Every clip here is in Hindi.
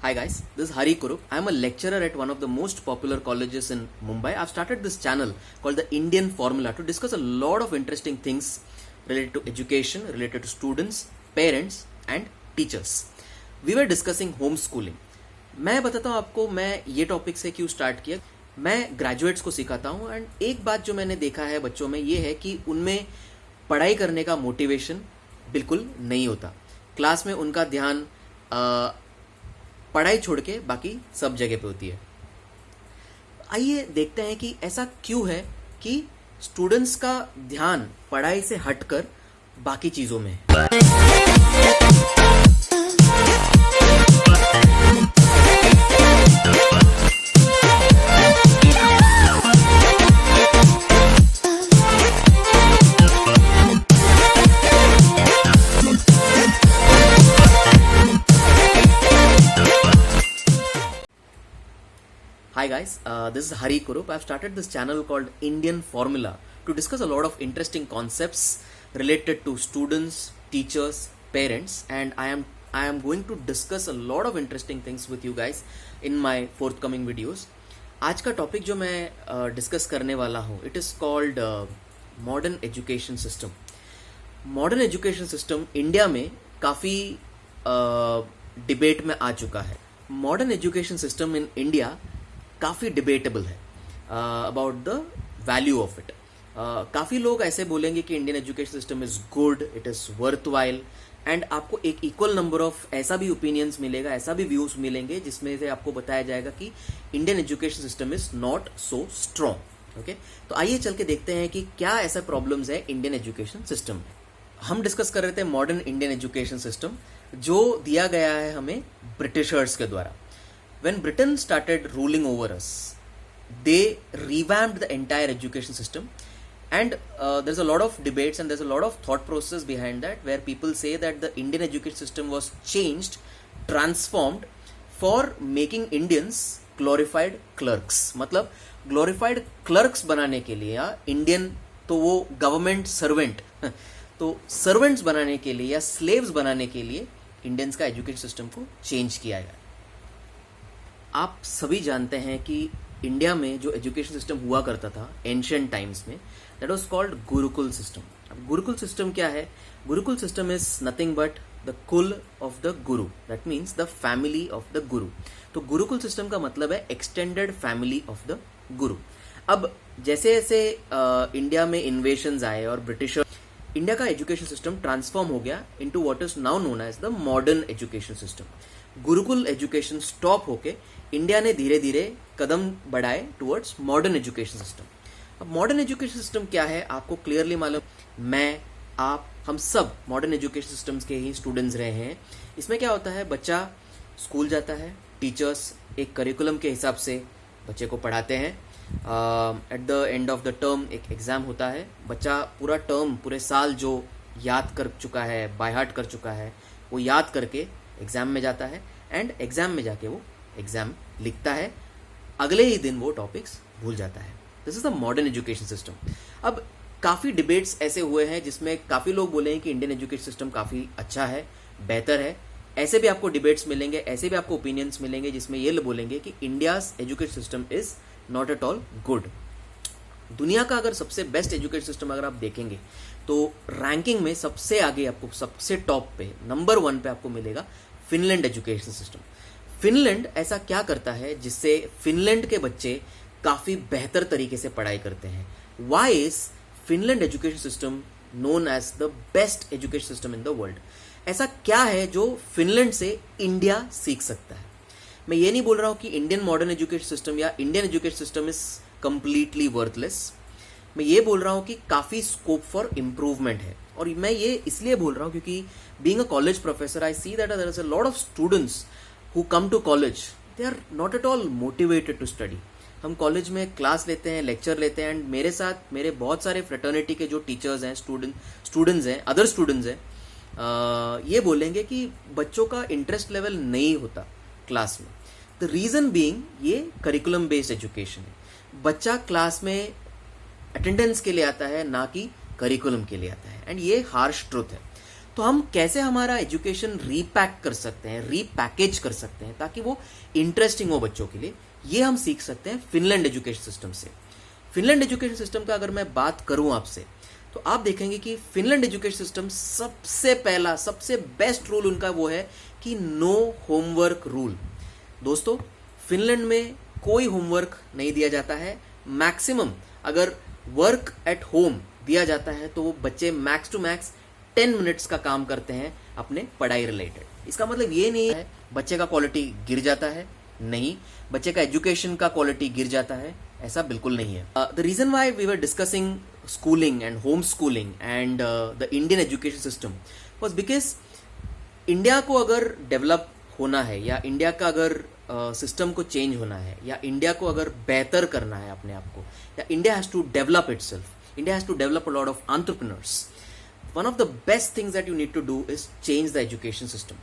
Hi guys, this is Hari Kurup. I am a lecturer at one of the most popular colleges in Mumbai. I've started this channel called the Indian Formula to discuss a lot of interesting things related to education, related to students, parents and teachers. We were discussing homeschooling. मैं बताता हूँ आपको मैं ये टॉपिक से क्यों स्टार्ट किया. मैं ग्रेजुएट्स को सिखाता हूँ एंड एक बात जो मैंने देखा है बच्चों में ये है कि उनमें पढ़ाई करने का मोटिवेशन बिल्कुल नहीं होता. क्लास में उनका ध्यान पढ़ाई छोड़ के बाकी सब जगह पे होती है. आइए देखते हैं कि ऐसा क्यों है कि स्टूडेंट्स का ध्यान पढ़ाई से हटकर बाकी चीजों में है. Hi guys, this is Hari Kurup. I've started this channel called Indian Formula to discuss a lot of interesting concepts related to students, teachers, parents, and I am going to discuss a lot of interesting things with you guys in my forthcoming videos. आज का टॉपिक जो मैं डिस्कस करने वाला हूँ it is called modern education system. Modern education system India में काफ़ी डिबेट में आ चुका है. Modern education system in India काफ़ी डिबेटेबल है about the value of it. काफ़ी लोग ऐसे बोलेंगे कि Indian education system is good, it is worthwhile, and आपको एक इक्वल नंबर ऑफ ऐसा भी ओपिनियंस मिलेगा, ऐसा भी व्यूज मिलेंगे जिसमें से आपको बताया जाएगा कि Indian education system is not so strong. Okay, तो आइए चल के देखते हैं कि क्या ऐसा प्रॉब्लम्स है इंडियन एजुकेशन सिस्टम में. हम डिस्कस कर रहे थे मॉडर्न इंडियन एजुकेशन सिस्टम जो दिया गया है हमें ब्रिटिशर्स के द्वारा. When Britain started ruling over us, they revamped the entire education system, and there's a lot of debates and there's a lot of thought process behind that, where people say that the Indian education system was changed, transformed for making Indians glorified clerks. मतलब glorified clerks बनाने के लिए या Indian तो वो government servant तो servants बनाने के लिए या slaves बनाने के लिए Indians का education system को change किया गया. आप सभी जानते हैं कि इंडिया में जो एजुकेशन सिस्टम हुआ करता था एंशिएंट टाइम्स में, that was called Gurukul system. अब गुरुकुल सिस्टम क्या है? Gurukul system is nothing but the कुल of the Guru, that means the family of the गुरु. तो गुरुकुल सिस्टम का मतलब है एक्सटेंडेड फैमिली ऑफ द गुरु. अब जैसे जैसे इंडिया में इन्वेशंस आए और ब्रिटिशर, इंडिया का एजुकेशन सिस्टम ट्रांसफॉर्म हो गया into what is now known as the modern education system. Gurukul education stop होके इंडिया ने धीरे धीरे कदम बढ़ाए टुवर्ड्स मॉडर्न एजुकेशन सिस्टम. अब मॉडर्न एजुकेशन सिस्टम क्या है आपको क्लियरली मालूम. मैं, आप, हम सब मॉडर्न एजुकेशन सिस्टम्स के ही स्टूडेंट्स रहे हैं. इसमें क्या होता है, बच्चा स्कूल जाता है, टीचर्स एक करिकुलम के हिसाब से बच्चे को पढ़ाते हैं. At the end of the term एक एग्ज़ाम होता है. बच्चा पूरा टर्म, पूरे साल जो याद कर चुका है, बाय हार्ट कर चुका है, वो याद करके एग्ज़ाम में जाता है एंड एग्ज़ाम में जाके वो एग्ज़ाम लिखता है. अगले ही दिन वो टॉपिक्स भूल जाता है. This is the modern education system. अब काफ़ी डिबेट्स ऐसे हुए हैं जिसमें काफ़ी लोग बोले हैं कि इंडियन एजुकेशन सिस्टम काफ़ी अच्छा है, बेहतर है. ऐसे भी आपको डिबेट्स मिलेंगे, ऐसे भी आपको ओपिनियंस मिलेंगे जिसमें ये बोलेंगे कि India's education system is not at all good. दुनिया का अगर सबसे बेस्ट एजुकेशन सिस्टम अगर आप देखेंगे तो रैंकिंग में सबसे आगे आपको, सबसे टॉप पे, नंबर 1 पे आपको मिलेगा फिनलैंड एजुकेशन सिस्टम. फिनलैंड ऐसा क्या करता है जिससे फिनलैंड के बच्चे काफ़ी बेहतर तरीके से पढ़ाई करते हैं? Why is Finland education system known as the best education system in the world? ऐसा क्या है जो फिनलैंड से इंडिया सीख सकता है? मैं ये नहीं बोल रहा हूँ कि इंडियन मॉडर्न एजुकेशन सिस्टम या Indian education system is completely worthless. मैं ये बोल रहा हूँ कि काफ़ी स्कोप फॉर इम्प्रूवमेंट है. और मैं ये इसलिए बोल रहा हूँ क्योंकि being a college professor I see that there is a lot of students who come to college, they are not at all motivated to study. हम कॉलेज में क्लास लेते हैं, लेक्चर लेते हैं एंड मेरे साथ मेरे बहुत सारे फ्रेटर्निटी के जो टीचर्स हैं, स्टूडेंट्स हैं, अदर स्टूडेंट्स हैं, ये बोलेंगे कि बच्चों का इंटरेस्ट लेवल नहीं होता क्लास में. द रीज़न बीइंग ये करिकुलम बेस्ड एजुकेशन है. बच्चा क्लास में अटेंडेंस के लिए आता है, ना कि करिकुलम के लिए आता है, एंड ये हार्श ट्रुथ है. तो हम कैसे हमारा एजुकेशन रीपैक कर सकते हैं, रीपैकेज कर सकते हैं ताकि वो इंटरेस्टिंग हो बच्चों के लिए, ये हम सीख सकते हैं फिनलैंड एजुकेशन सिस्टम से। फिनलैंड एजुकेशन सिस्टम का अगर मैं बात करूं आपसे, तो आप देखेंगे कि फिनलैंड एजुकेशन सिस्टम सबसे पहला, सबसे बेस्ट रूल उनका वो है कि नो होमवर्क रूल। दोस्तों, फिनलैंड में कोई होमवर्क नहीं दिया जाता है। मैक्सिमम अगर वर्क एट होम दिया जाता है तो वो बच्चे मैक्स टू मैक्स 10 मिनट्स का काम करते हैं अपने पढ़ाई रिलेटेड। इसका मतलब ये नहीं है बच्चे का क्वालिटी गिर जाता है, नहीं, बच्चे का एजुकेशन का क्वालिटी गिर जाता है, ऐसा बिल्कुल नहीं है। The reason why we were discussing schooling and homeschooling and the Indian education system was because India को अगर डेवलप होना है या इंडिया का अगर सिस्टम को चेंज होना है या इंडिया को अगर बेहतर करना है अपने आप को, या India has to develop itself, India has to develop a lot of entrepreneurs. One of the best things that you need to do is change the education system.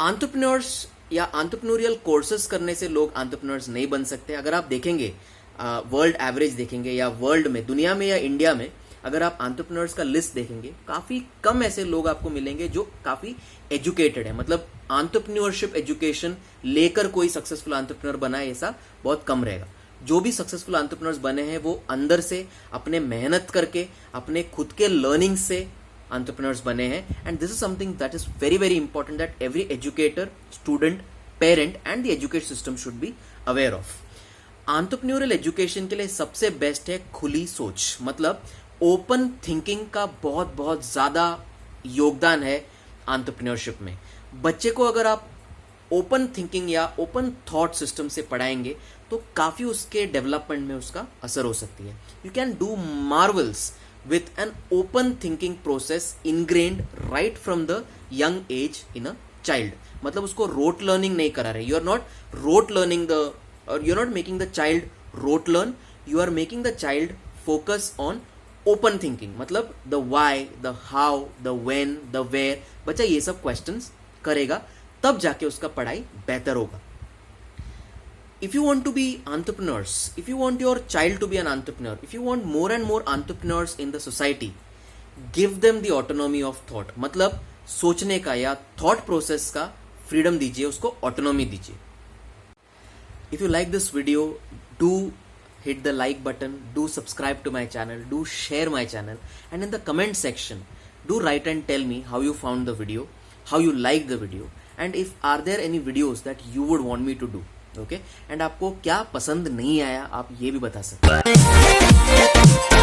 Entrepreneurs या एंटरप्रेन्योरियल कोर्सेज करने से लोग एंटरप्रेन्योर्स नहीं बन सकते। अगर आप देखेंगे वर्ल्ड एवरेज देखेंगे या वर्ल्ड में, दुनिया में या इंडिया में, अगर आप एंटरप्रेन्योर्स का लिस्ट देखेंगे, काफी कम ऐसे लोग आपको मिलेंगे जो काफी एजुकेटेड है, मतलब एंटरप्रेन्योरशिप एजुकेशन लेकर कोई सक्सेसफुल एंटरप्रेन्योर बना है, ऐसा बहुत कम रहेगा। जो भी सक्सेसफुल एंटरप्रेन्योर्स बने हैं वो अंदर से अपने मेहनत करके, अपने खुद के लर्निंग से एंटरप्रेन्योर्स बने हैं। And this is something that is very very important that every educator, student, parent and the education system should be aware of. Entrepreneurial education के लिए सबसे बेस्ट है खुली सोच, मतलब ओपन थिंकिंग का बहुत बहुत ज्यादा योगदान है एंटरप्रेन्योरशिप में। बच्चे को अगर आप ओपन थिंकिंग या ओपन थॉट सिस्टम से पढ़ाएंगे तो काफी उसके डेवलपमेंट में उसका असर हो सकती है। You can do marvels with an open thinking process ingrained right from the young age in a child. मतलब उसको रोट लर्निंग नहीं करा रहे, you are not rote learning the, or you're not making the child rote learn, you are making the child focus on open thinking, मतलब the why, the how, the when, the where, बच्चा ये सब questions करेगा, तब जाके उसका पढ़ाई बेहतर होगा। If you want to be entrepreneurs, if you want your child to be an entrepreneur, if you want more and more entrepreneurs in the society, give them the autonomy of thought, मतलब सोचने का या thought process का freedom दीजिए, उसको autonomy दीजिए। If you like this video, do hit the like button, do subscribe to my channel, do share my channel, and in the comment section, do write and tell me how you found the video, how you liked the video, and if are there any videos that you would want me to do, okay? And आपको क्या पसंद नहीं आया, आप ये भी बता सकते हैं।